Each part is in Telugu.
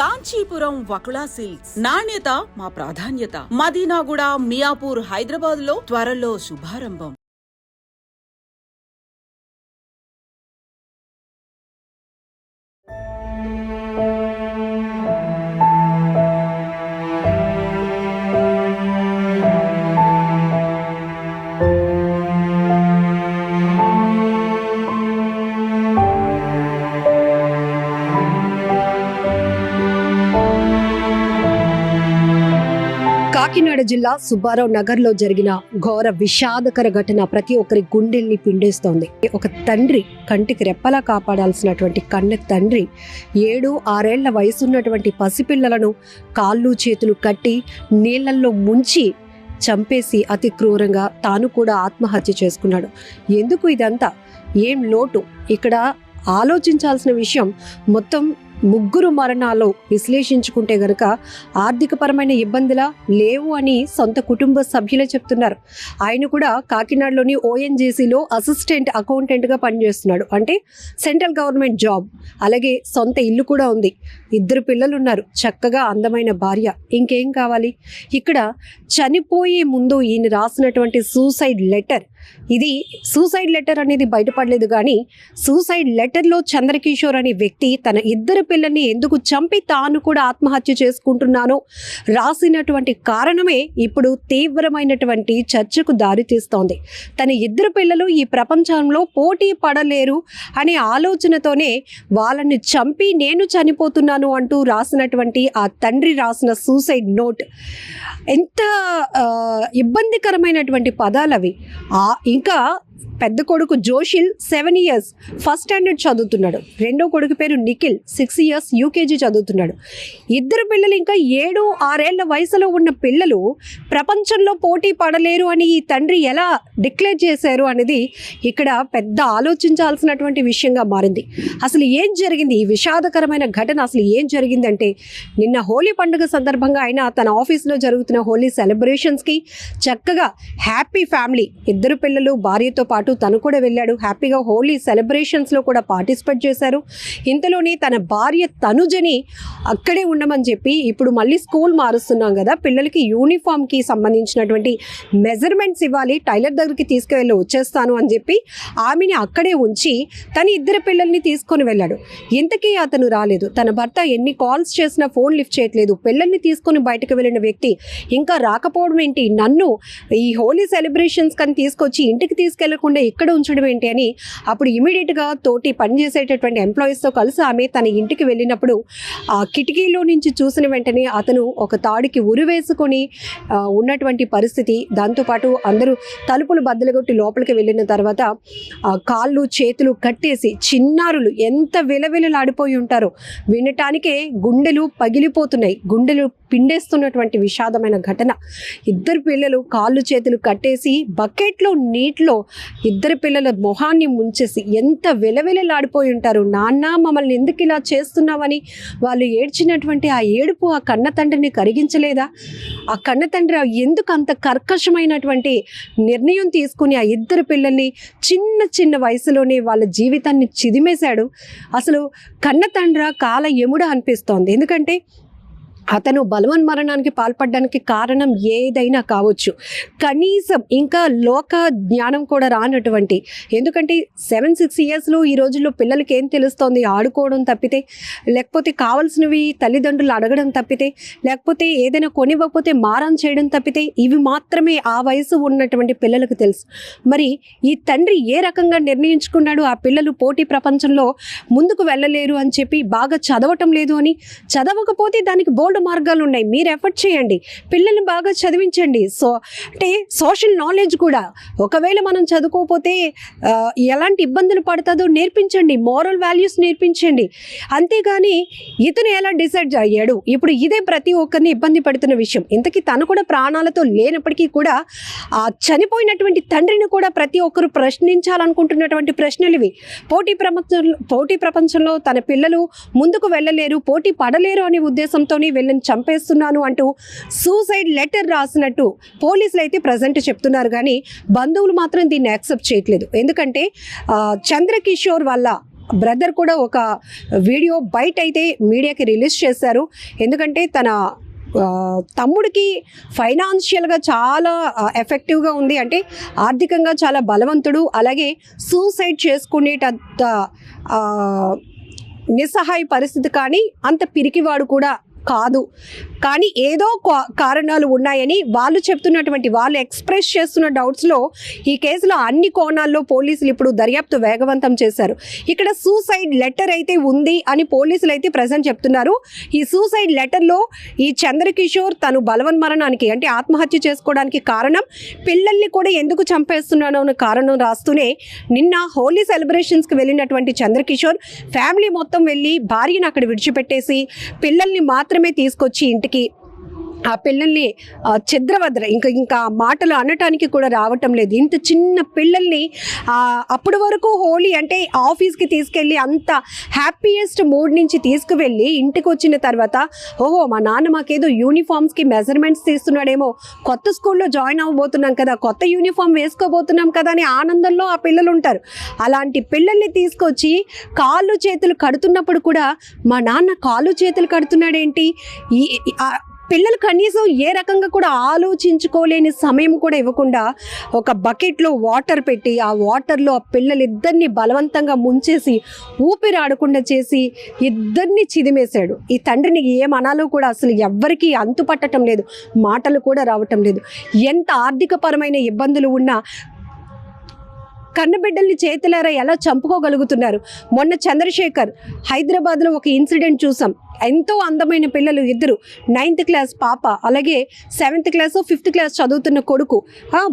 కాంచీపురం వకుళా సిల్క్స్ నాణ్యత మా ప్రాధాన్యత. మదీనాగూడ, మియాపూర్, హైదరాబాద్ లో త్వరలో శుభారంభం. కాకినాడ జిల్లా సుబ్బారావు నగర్ లో జరిగిన ఘోర విషాదకర ఘటన ప్రతి ఒక్కరి గుండెల్ని పిండేస్తోంది. ఒక తండ్రి కంటికి రెప్పలా కాపాడాల్సినటువంటి కన్న తండ్రి 7-6 ఏళ్ల వయసున్నటువంటి పసిపిల్లలను కాళ్ళు చేతులు కట్టి నీళ్లల్లో ముంచి చంపేసి అతి క్రూరంగా తాను కూడా ఆత్మహత్య చేసుకున్నాడు. ఎందుకు ఇదంతా? ఏం లోటు? ఇక్కడ ఆలోచించాల్సిన విషయం మొత్తం ముగ్గురు మరణాలు విశ్లేషించుకుంటే గనక ఆర్థికపరమైన ఇబ్బందులా లేవు అని సొంత కుటుంబ సభ్యులే చెప్తున్నారు. ఆయన కూడా కాకినాడలోని ఓఎన్జీసీలో అసిస్టెంట్ అకౌంటెంట్గా పనిచేస్తున్నాడు. అంటే సెంట్రల్ గవర్నమెంట్ జాబ్. అలాగే సొంత ఇల్లు కూడా ఉంది. 2 పిల్లలు ఉన్నారు. చక్కగా అందమైన భార్య. ఇంకేం కావాలి? ఇక్కడ చనిపోయే ముందు ఈయన రాసినటువంటి సూసైడ్ లెటర్, ఇది సూసైడ్ లెటర్ అనేది బయటపడలేదు, కానీ సూసైడ్ లెటర్లో చంద్రకిషోర్ అనే వ్యక్తి తన 2 పిల్లల్ని ఎందుకు చంపి తాను కూడా ఆత్మహత్య చేసుకుంటున్నానో రాసినటువంటి కారణమే ఇప్పుడు తీవ్రమైనటువంటి చర్చకు దారితీస్తోంది. తన 2 పిల్లలు ఈ ప్రపంచంలో పోటీ పడలేరు అనే ఆలోచనతోనే వాళ్ళని చంపి నేను చనిపోతున్నాను అంటూ రాసినటువంటి ఆ తండ్రి రాసిన సూసైడ్ నోట్. ఎంత ఇబ్బందికరమైనటువంటి పదాలు అవి. ఇంకా పెద్ద కొడుకు జోషిల్ 7 years ఫస్ట్ స్టాండర్డ్ చదువుతున్నాడు. రెండో కొడుకు పేరు నిఖిల్ 6 years యూకేజీ చదువుతున్నాడు. 2 పిల్లలు ఇంకా 7-6 ఏళ్ల వయసులో ఉన్న పిల్లలు ప్రపంచంలో పోటీ పడలేరు అని ఈ తండ్రి ఎలా డిక్లేర్ చేశారు అనేది ఇక్కడ పెద్ద ఆలోచించాల్సినటువంటి విషయంగా మారింది. అసలు ఏం జరిగింది? ఈ విషాదకరమైన ఘటన అసలు ఏం జరిగిందంటే, నిన్న హోలీ పండుగ సందర్భంగా ఆయన తన ఆఫీస్లో జరుగుతున్న హోలీ సెలబ్రేషన్స్కి చక్కగా హ్యాపీ ఫ్యామిలీ, 2 పిల్లలు భార్యతో పాటు తను కూడా వెళ్ళాడు. హ్యాపీగా హోలీ సెలబ్రేషన్స్లో కూడా పార్టిసిపేట్ చేశారు. ఇంతలోనే తన భార్య తనుజని అక్కడే ఉండమని చెప్పి, ఇప్పుడు మళ్ళీ స్కూల్ మారుస్తున్నాం కదా, పిల్లలకి యూనిఫామ్కి సంబంధించినటువంటి మెజర్మెంట్స్ ఇవ్వాలి, టైలర్ దగ్గరికి తీసుకువెళ్ళి వచ్చేస్తాను అని చెప్పి ఆమెని అక్కడే ఉంచి తన 2 పిల్లల్ని తీసుకొని వెళ్ళాడు. ఇంతకీ అతను రాలేదు. తన భర్త ఎన్ని కాల్స్ చేసినా ఫోన్ లిఫ్ట్ చేయట్లేదు. పిల్లల్ని తీసుకొని బయటకు వెళ్ళిన వ్యక్తి ఇంకా రాకపోవడం ఏంటి, నన్ను ఈ హోలీ సెలబ్రేషన్స్ కని తీసుకొచ్చి ఇంటికి తీసుకెళ్లకుండా ఇక్కడ ఉంచడం ఏంటి అని అప్పుడు ఇమీడియట్గా తోటి పనిచేసేటటువంటి ఎంప్లాయీస్తో కలిసి ఆమె తన ఇంటికి వెళ్ళినప్పుడు ఆ కిటికీలో నుంచి చూసిన వెంటనే అతను ఒక తాడికి ఉరివేసుకొని ఉన్నటువంటి పరిస్థితి. దాంతోపాటు అందరూ తలుపులు బద్దలుగొట్టి లోపలికి వెళ్ళిన తర్వాత కాళ్ళు చేతులు కట్టేసి, చిన్నారులు ఎంత విలవిలలాడిపోయి ఉంటారో వినటానికే గుండెలు పగిలిపోతున్నాయి. గుండెలు పిండేస్తున్నటువంటి విషాదమైన ఘటన. 2 పిల్లలు కాళ్ళు చేతులు కట్టేసి బకెట్లో నీటిలో 2 పిల్లల మొహాన్ని ముంచేసి ఎంత విలవిలలాడిపోయి ఉంటారు. నాన్న మమ్మల్ని ఎందుకు ఇలా చేస్తున్నావని వాళ్ళు ఏడ్చినటువంటి ఆ ఏడుపు ఆ కన్న తండ్రిని కరిగించలేదా? ఆ కన్న తండ్రి ఎందుకు అంత కర్కశమైనటువంటి నిర్ణయం తీసుకుని ఆ 2 పిల్లల్ని చిన్న వయసులోనే వాళ్ళ జీవితాన్ని చిదిమేశాడు? అసలు కన్న తండ్రి కాల యముడా అనిపిస్తోంది. ఎందుకంటే అతను బలవన్మరణానికి పాల్పడడానికి కారణం ఏదైనా కావచ్చు. కనీసం ఇంకా లోక జ్ఞానం కూడా రానటువంటి, ఎందుకంటే 7-6 yearsలో ఈ రోజుల్లో పిల్లలకి ఏం తెలుస్తోంది? ఆడుకోవడం తప్పితే, లేకపోతే కావాల్సినవి తల్లిదండ్రులు అడగడం తప్పితే, లేకపోతే ఏదైనా కొనివ్వకపోతే మారం చేయడం తప్పితే, ఇవి మాత్రమే ఆ వయసు ఉన్నటువంటి పిల్లలకు తెలుసు. మరి ఈ తండ్రి ఏ రకంగా నిర్ణయించుకున్నాడు? ఆ పిల్లలు పోటీ ప్రపంచంలో ముందుకు వెళ్ళలేరు అని చెప్పి, బాగా చదవటం లేదు అని, చదవకపోతే దానికి బోల్డ్ మార్గాలు ఉన్నాయి, మీరు ఎఫర్ట్ చేయండి, పిల్లల్ని బాగా చదివించండి. అంటే సోషల్ నాలెడ్జ్ కూడా, ఒకవేళ మనం చదువుకోకపోతే ఎలాంటి ఇబ్బందులు పడుతుందో నేర్పించండి, మోరల్ వాల్యూస్ నేర్పించండి. అంతేగాని ఇతను ఎలా డిసైడ్ అయ్యాడు? ఇప్పుడు ఇదే ప్రతి ఒక్కరిని ఇబ్బంది పడుతున్న విషయం. ఇంతకీ తను కూడా ప్రాణాలతో లేనప్పటికీ కూడా ఆ చనిపోయినటువంటి తండ్రిని కూడా ప్రతి ఒక్కరు ప్రశ్నించాలనుకుంటున్నటువంటి ప్రశ్నలు ఇవి. పోటీ ప్రపంచంలో తన పిల్లలు ముందుకు వెళ్ళలేరు, పోటీ పడలేరు అనే ఉద్దేశంతోనే వెళ్ళని చంపేస్తున్నాను అంటూ సూసైడ్ లెటర్ రాసినట్టు పోలీసులు అయితే ప్రజెంట్ చెప్తున్నారు. కానీ బంధువులు మాత్రం దీన్ని యాక్సెప్ట్ చేయట్లేదు. ఎందుకంటే చంద్రకిషోర్ వల్ల బ్రదర్ కూడా ఒక వీడియో బయట అయితే మీడియాకి రిలీజ్ చేశారు. ఎందుకంటే తన తమ్ముడికి ఫైనాన్షియల్గా చాలా ఎఫెక్టివ్గా ఉంది, అంటే ఆర్థికంగా చాలా బలవంతుడు, అలాగే సూసైడ్ చేసుకునేటంత నిస్సహాయ పరిస్థితి కానీ అంత పిరికివాడు కూడా కాదు. కానీ ఏదో కారణాలు ఉన్నాయని వాళ్ళు చెప్తున్నటువంటి, వాళ్ళు ఎక్స్ప్రెస్ చేస్తున్న డౌట్స్లో ఈ కేసులో అన్ని కోణాల్లో పోలీసులు ఇప్పుడు దర్యాప్తు వేగవంతం చేశారు. ఇక్కడ సూసైడ్ లెటర్ అయితే ఉంది అని పోలీసులు అయితే ప్రజెంట్ చెప్తున్నారు. ఈ సూసైడ్ లెటర్లో ఈ చంద్రకిషోర్ తను బలవన్మరణానికి అంటే ఆత్మహత్య చేసుకోవడానికి కారణం, పిల్లల్ని కూడా ఎందుకు చంపేస్తున్నానో అనే కారణం రాస్తూనే నిన్న హోలీ సెలబ్రేషన్స్కి వెళ్ళినటువంటి చంద్రకిషోర్ ఫ్యామిలీ మొత్తం వెళ్ళి భార్యను అక్కడ విడిచిపెట్టేసి పిల్లల్ని మాత్రమే తీసుకొచ్చి ఇంటికి ఆ పిల్లల్ని ఛిద్రవద్ర ఇంకా మాటలు అనటానికి కూడా రావటం లేదు. ఇంత చిన్న పిల్లల్ని అప్పటి వరకు హోలీ అంటే ఆఫీస్కి తీసుకెళ్ళి అంత హ్యాపీయెస్ట్ మూడ్ నుంచి తీసుకువెళ్ళి ఇంటికి వచ్చిన తర్వాత ఓహో మా నాన్న మాకేదో యూనిఫామ్స్కి మెజర్మెంట్స్ తీస్తున్నాడేమో, కొత్త స్కూల్లో జాయిన్ అవ్వబోతున్నాం కదా, కొత్త యూనిఫామ్ వేసుకోబోతున్నాం కదా అని ఆనందంలో ఆ పిల్లలు ఉంటారు. అలాంటి పిల్లల్ని తీసుకొచ్చి కాళ్ళు చేతులు కడుతున్నప్పుడు కూడా మా నాన్న కాళ్ళు చేతులు కడుతున్నాడేంటి, పిల్లలు కనీసం ఏ రకంగా కూడా ఆలోచించుకోలేని సమయం కూడా ఇవ్వకుండా ఒక బకెట్లో వాటర్ పెట్టి ఆ వాటర్లో ఆ పిల్లలిద్దరిని బలవంతంగా ముంచేసి ఊపిరాడకుండా చేసి ఇద్దరిని చిదిమేశాడు. ఈ తండ్రిని ఏమనాలో కూడా అసలు ఎవ్వరికీ అంతు పట్టడం లేదు, మాటలు కూడా రావటం లేదు. ఎంత ఆర్థికపరమైన ఇబ్బందులు ఉన్నా కన్నబిడ్డల్ని చేతులారా ఎలా చంపుకోగలుగుతున్నారు. మొన్న చంద్రశేఖర్ హైదరాబాద్లో ఒక ఇన్సిడెంట్ చూసాం. ఎంతో అందమైన పిల్లలు ఇద్దరు, 9th క్లాస్ పాప, అలాగే 7th క్లాస్ 5th క్లాస్ చదువుతున్న కొడుకు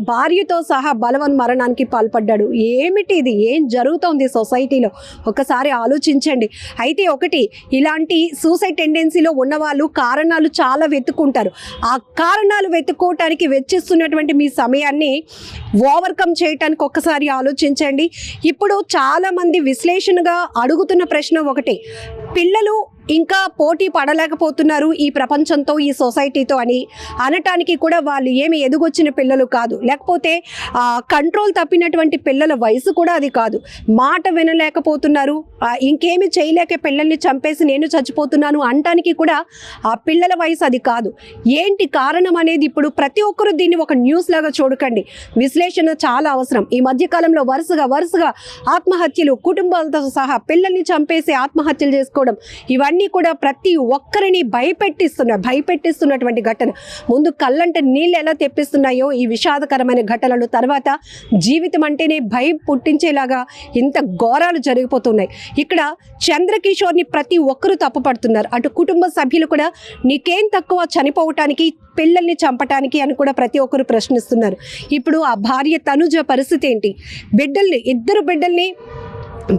భార్యతో సహా బలవన్మరణానికి పాల్పడ్డాడు. ఏమిటి ఇది, ఏం జరుగుతోంది సొసైటీలో ఒకసారి ఆలోచించండి. అయితే ఒకటి, ఇలాంటి సూసైడ్ టెండెన్సీలో ఉన్నవాళ్ళు కారణాలు చాలా వెతుక్కుంటారు. ఆ కారణాలు వెతుక్కోవటానికి వెచ్చిస్తున్నటువంటి మీ సమయాన్ని ఓవర్కమ్ చేయటానికి ఒక్కసారి ఆలోచించండి. ఇప్పుడు చాలామంది విశ్లేషణగా అడుగుతున్న ప్రశ్న ఒకటి, పిల్లలు ఇంకా పోటీ పడలేకపోతున్నారు ఈ ప్రపంచంతో, ఈ సొసైటీతో అని అనటానికి కూడా వాళ్ళు ఏమి ఎదుగొచ్చిన పిల్లలు కాదు, లేకపోతే కంట్రోల్ తప్పినటువంటి పిల్లల వయసు కూడా అది కాదు. మాట వినలేకపోతున్నారు, ఇంకేమి చేయలేక పిల్లల్ని చంపేసి నేను చచ్చిపోతున్నాను అంటానికి కూడా ఆ పిల్లల వయసు అది కాదు. ఏంటి కారణం అనేది ఇప్పుడు ప్రతి ఒక్కరూ దీన్ని ఒక న్యూస్ లాగా చూడకండి, విశ్లేషణ చాలా అవసరం. ఈ మధ్యకాలంలో వరుసగా ఆత్మహత్యలు, కుటుంబాలతో సహా పిల్లల్ని చంపేసి ఆత్మహత్యలు చేసుకోవడం, ఇవన్నీ కూడా ప్రతి ఒక్కరిని భయపెట్టిస్తున్నటువంటి ఘటన. ముందు కళ్ళంటే నీళ్ళు ఎలా తెప్పిస్తున్నాయో ఈ విషాదకరమైన ఘటనలు, తర్వాత జీవితం అంటేనే భయం పుట్టించేలాగా ఇంత ఘోరాలు జరిగిపోతున్నాయి. ఇక్కడ చంద్రకిషోర్ని ప్రతి ఒక్కరూ తప్పుపడుతున్నారు. అటు కుటుంబ సభ్యులు కూడా నీకేం తక్కువ చనిపోవటానికి, పిల్లల్ని చంపటానికి అని కూడా ప్రతి ఒక్కరు ప్రశ్నిస్తున్నారు. ఇప్పుడు ఆ భార్య తనుజ పరిస్థితి ఏంటి, ఇద్దరు బిడ్డల్ని,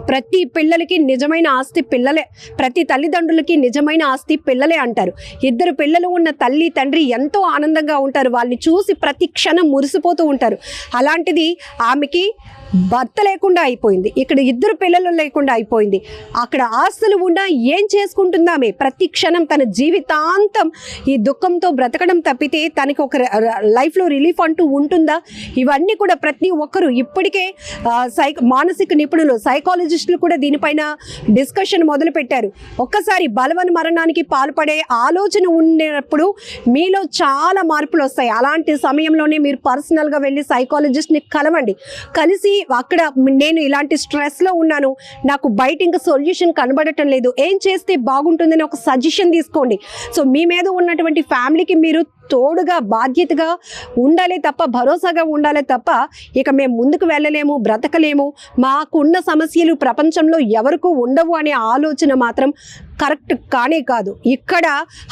ప్రతి పిల్లలకి నిజమైన ఆస్తి పిల్లలే, ప్రతి తల్లిదండ్రులకి నిజమైన ఆస్తి పిల్లలే అంటారు. ఇద్దరు పిల్లలు ఉన్న తల్లి తండ్రి ఎంతో ఆనందంగా ఉంటారు, వాళ్ళని చూసి ప్రతి క్షణం మురిసిపోతూ ఉంటారు. అలాంటిది ఆమెకి భర్త లేకుండా అయిపోయింది, ఇక్కడ ఇద్దరు పిల్లలు లేకుండా అయిపోయింది. అక్కడ ఆస్తులు ఉన్నా ఏం చేసుకుంటుందామే, ప్రతి క్షణం తన జీవితాంతం ఈ దుఃఖంతో బ్రతకడం తప్పితే తనకి ఒక లైఫ్లో రిలీఫ్ అంటూ ఉంటుందా? ఇవన్నీ కూడా ప్రతి ఒక్కరు ఇప్పటికే మానసిక నిపుణులు, సైకాలజిస్టులు కూడా దీనిపైన డిస్కషన్ మొదలు పెట్టారు. ఒక్కసారి బలవన్మరణానికి పాల్పడే ఆలోచన ఉండేటప్పుడు మీలో చాలా మార్పులు వస్తాయి. అలాంటి సమయంలోనే మీరు పర్సనల్గా వెళ్ళి సైకాలజిస్ట్ని కలిసి అక్కడ నేను ఇలాంటి స్ట్రెస్లో ఉన్నాను, నాకు బయట ఇంకా సొల్యూషన్ కనబడటం లేదు, ఏం చేస్తే బాగుంటుందని ఒక సజెషన్ తీసుకోండి. సో మీ మీద ఉన్నటువంటి ఫ్యామిలీకి మీరు తోడుగా బాధ్యతగా ఉండాలి తప్ప, భరోసాగా ఉండాలి తప్ప ఇక మేము ముందుకు వెళ్ళలేము, బ్రతకలేము, మాకున్న సమస్యలు ప్రపంచంలో ఎవరికూ ఉండవు అనే ఆలోచన మాత్రం కరెక్ట్ కానే కాదు. ఇక్కడ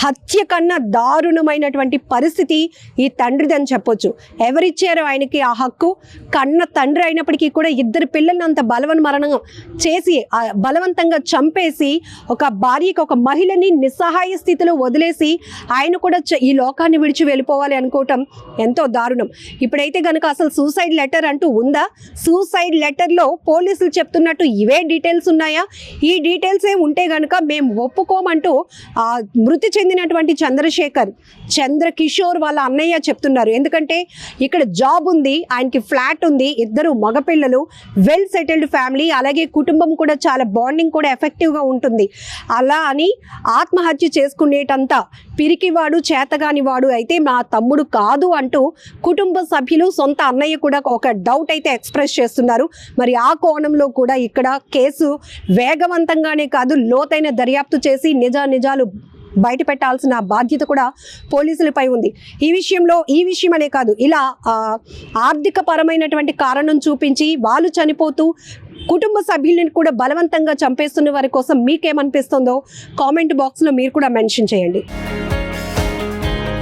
హత్య కన్నా దారుణమైనటువంటి పరిస్థితి ఈ తండ్రిదని చెప్పొచ్చు. ఎవరిచ్చారో ఆయనకి ఆ హక్కు? కన్న తండ్రి అయినప్పటికీ కూడా ఇద్దరు పిల్లల్ని అంత బలవన్మరణం చేసి బలవంతంగా చంపేసి ఒక భార్యకి, ఒక మహిళని నిస్సహాయ స్థితిలో వదిలేసి ఆయన కూడా ఈ లోకాన్ని విడిచి వెళ్ళిపోవాలి అనుకోవటం ఎంతో దారుణం. ఇప్పుడైతే కనుక అసలు సూసైడ్ లెటర్ అంటూ ఉందా? సూసైడ్ లెటర్లో పోలీసులు చెప్తున్నట్టు ఇవే డీటెయిల్స్ ఉన్నాయా? ఈ డీటెయిల్సే ఉంటే కనుక మేము ఒప్పుకోమంటూ మృతి చెందినటువంటి చంద్రకిషోర్ వాళ్ళ అన్నయ్య చెప్తున్నారు. ఎందుకంటే ఇక్కడ జాబ్ ఉంది, ఆయనకి ఫ్లాట్ ఉంది, ఇద్దరు మగపిల్లలు, వెల్ సెటిల్డ్ ఫ్యామిలీ, అలాగే కుటుంబం కూడా చాలా బాండింగ్ కూడా ఎఫెక్టివ్గా ఉంటుంది. అలా అని ఆత్మహత్య చేసుకునేటంత పిరికివాడు చేతగాని వాడు అయితే మా తమ్ముడు కాదు అంటూ కుటుంబ సభ్యులు, సొంత అన్నయ్య కూడా ఒక డౌట్ అయితే ఎక్స్ప్రెస్ చేస్తున్నారు. మరి ఆ కోణంలో కూడా ఇక్కడ కేసు వేగవంతంగానే కాదు, లోతైన దర్యాప్తు చేసి నిజాలు బయట పెట్టాల్సిన బాధ్యత కూడా పోలీసులపై ఉంది. ఈ విషయం అనే కాదు, ఇలా ఆర్థిక పరమైనటువంటి కారణం చూపించి వాళ్ళు చనిపోతూ కుటుంబ సభ్యులను కూడా బలవంతంగా చంపేస్తున్న వారి కోసం మీకేమనిపిస్తుందో కామెంట్ బాక్స్లో మీరు కూడా మెన్షన్ చేయండి.